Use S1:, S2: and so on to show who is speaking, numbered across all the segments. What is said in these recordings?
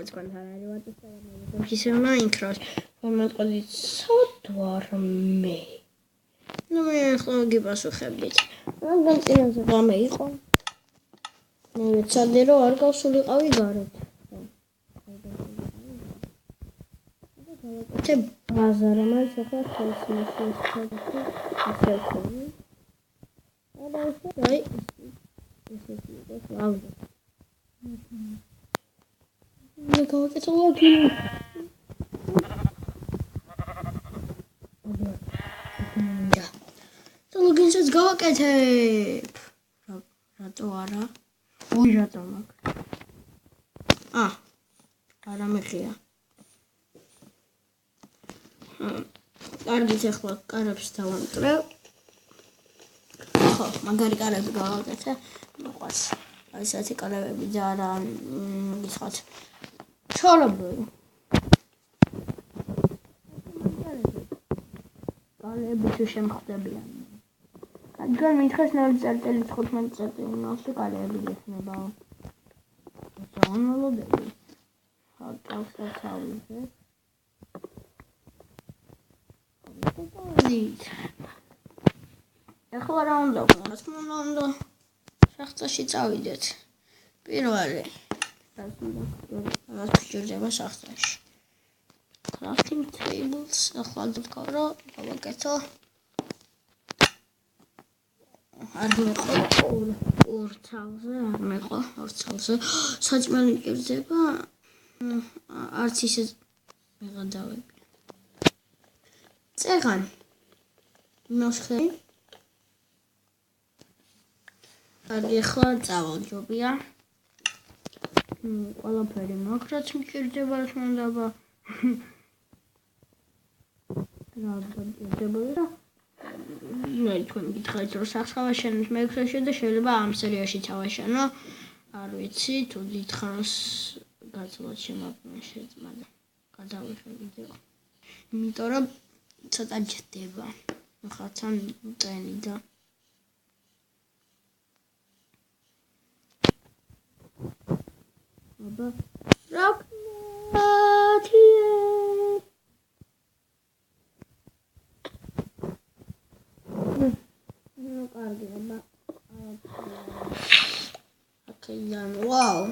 S1: თქვენთან არის ვატსაპი ისე უნდა იქროს მომწყოდით სოდვარმე ну მე ახლა გიპასუხებდით რადგან წინაზე რამე იყო მე ვეცადე რომ არ გავსულიყავი გარეთ და ბაზარი მას ახლა ხელს მოსწევს ისევ და აი ეს ის ლავდა მე გავაკეთე ლოგინი და ლოგინსაც გავაკეთებ რატო არა ой რატო მაგ არა მეხია კარგით ახლა კარებს დავამკრევ ხო მაგარი კარები გავაკეთე მოყვას აი ესეთი კარებები და არა გითხრათ ჩორობი კარები თუ შემხდებიან რადგან მითხეს 0.15 კარები გექნება დაუნლოდები ავტოვსაცავზე ახლა რა უნდა ვქნათ უნდა შახტაში წავიდეთ პირველი რაც გჭირდება შახტაში crafting tables ახლა დავკარო დავაკეთო არ მეყო ორ ცალზე საჭმელი გჭირდება არც ისე მეღადავები წეღან ნოსხე კარგი ახლა წავალ,ჯობია ყველაფერი მაქვს რაც მჭირდება რა თქმა უნდა რა მჭირდება და მე თქვენ გითხარით რომ სახსავაშენოთ მეექვსეში და შეიძლება ამ სერიაში ჩავაშენო არ ვიცი თუ დიდხანს გაცვლად შემოგვიშვება გადავიღე ვიდეო იმიტომ რომ ცოტა ჯდება ახლა თან წენი და აბა რაკნათიე ну კარგი აბა აკეიდან ვაუ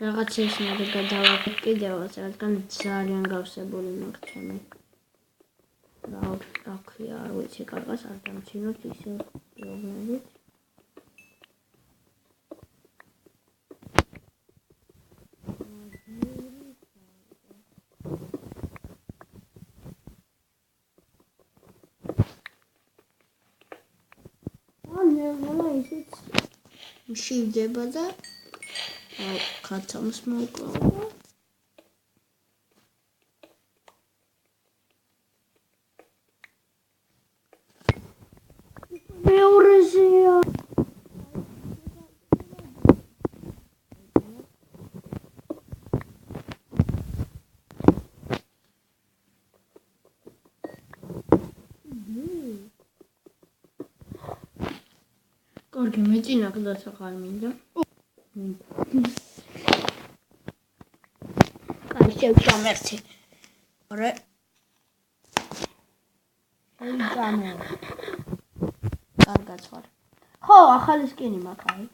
S1: რაღაც ის მე გადავაკეთე კიდევაც რადგან ძალიან გავსებული მაქვს ჩემი რა ქვია არ ვიცი კარგას არ დამჩინოთ ისე პრობლემებით მშივდება და ქათამს მოვკლავ მეორეზეა კარგი მე წინა გადაცა ხარ მინდა აი შევჭამერთი ორე შევჭამე კარგად ხარ ხო ახალი სკინი მაქვს აი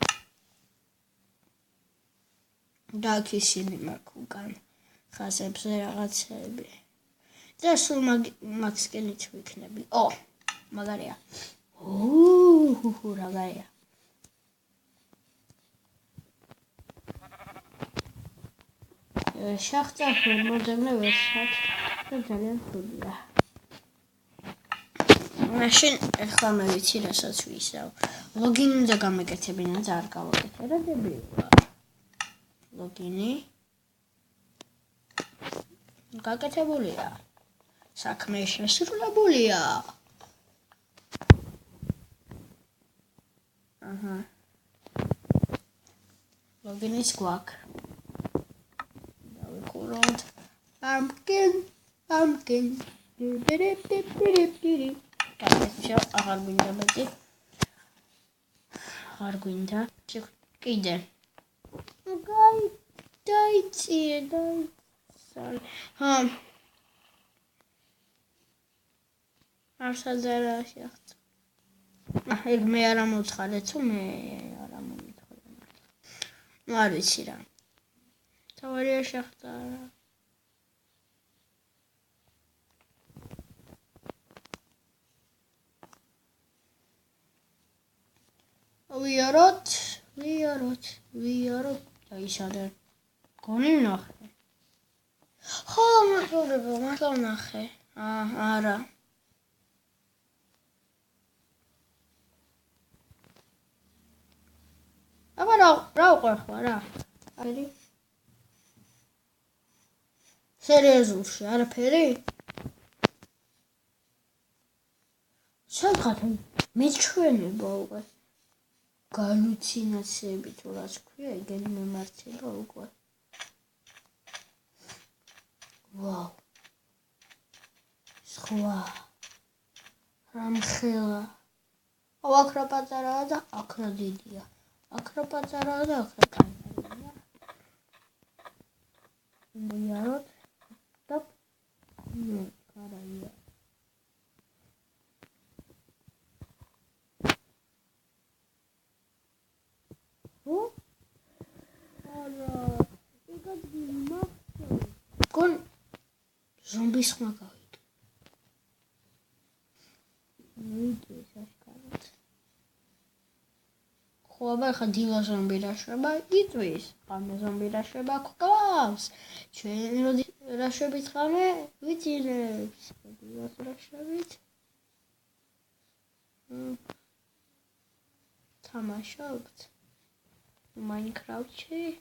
S1: დაქისილი მაქვს უკან ხაზებზე რაღაცები და სულ მაგ სკინით ვიქნები მაგარია რაღაცა შახტა მოდემნე ვერსად და ძალიან ხუდია მაშინ ახლა მე ვიცი რასაც ვისავ ლოგინი უნდა გამეკეთებინა და არ გავაკეთე რა დებია ლოგინი გაკეთებულია საქმე შესრულებულია ლოგინის გვაქვს pumpkin აღარ გვინდა მეტი აღარ გვინდა კიდე დაიწიე. არსაძარა შეახც. ეგ მე არ ამოცხადე, თუ მე არ ამომითხოდე. არ ვიცი რა. თავარია შეახდა რა. ვიაროთ. დაიშალე. გონი ნახე. ხო, მეგობრებო, მართლა ნახე. არა. აბა რა უყურხვა რა? არი? სერიოზულში არაფერი? სამხატ მეჩვენება უკვე. галлюцинациები თუ რაც ქვია, ეგენი მემართება უკვე. ვაუ. სხვა. რამხელა. აქ რა პატარაა და აქ რა დიდია. აქ რა პატარაა და აქ რა კაია. ვიაროთ. და კარაია. გონ ზომბის ხმა გავიდე. ვიდეოს აშკარად. ხო, აბა ხა დილა ზომბი რაშვება, იწვის. ხამე ზომბი რაშვება, გყავს. ჩვენ როდი რაშვებით ხამე, ვიწირებს. დილას რაშვებით. თამაშობთ. Minecraft-ში.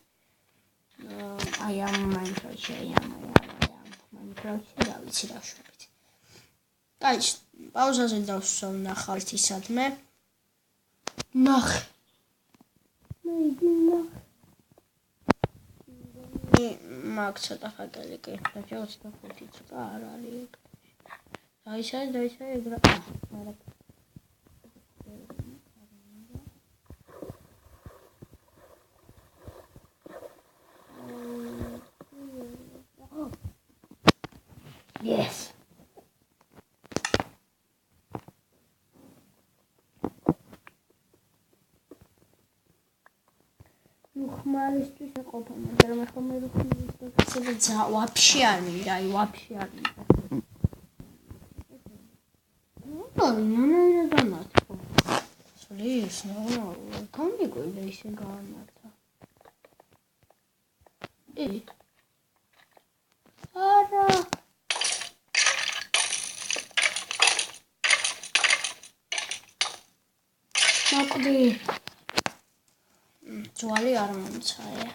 S1: აი ამ Minecraft-ში, Minecraft-ში რა ვიცი რა შვებით. აი, პაუზაზე დავსვამ ნახავთ ისადმე. ნახე. მაგ ცოტა ხაკელი კი. და 25 ცოტა არ არის. დაიშალე ეგ რა. Yes. ხმალისთვის ეყოფა, მაგრამ ახლა მე რუხმის და ვაფშე არ მინდა, აი ვაფშე არ მინდა. ნანა დამართო. სulis, გამიგვიდა ისე გაამართა. არა. ნაკვდი. ჯვალი არ მომცაე.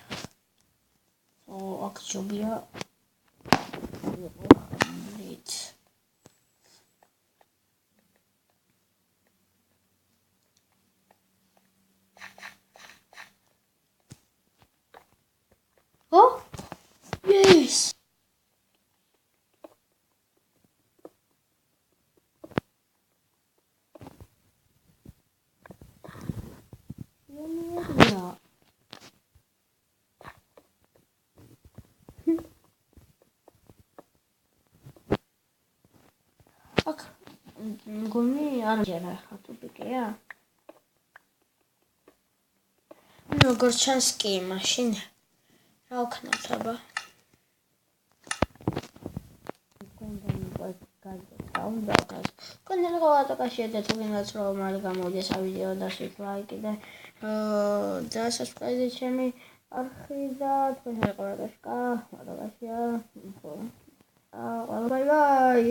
S1: აქ ჯობია. ლით. Yes. მგონი არ ჯერა ხა ტუპიკია. როგორ ჩანს კი მაშინ რა ვქნათ აბა. კონდენ გავატაკაშია და თუ გინდათ რომ არ გამოდის ავიდეო და სულ ლაიკი და subscribe ჩემი არხი და თქვენ შეყურებაშკა მადლობა. ბაი ბაი.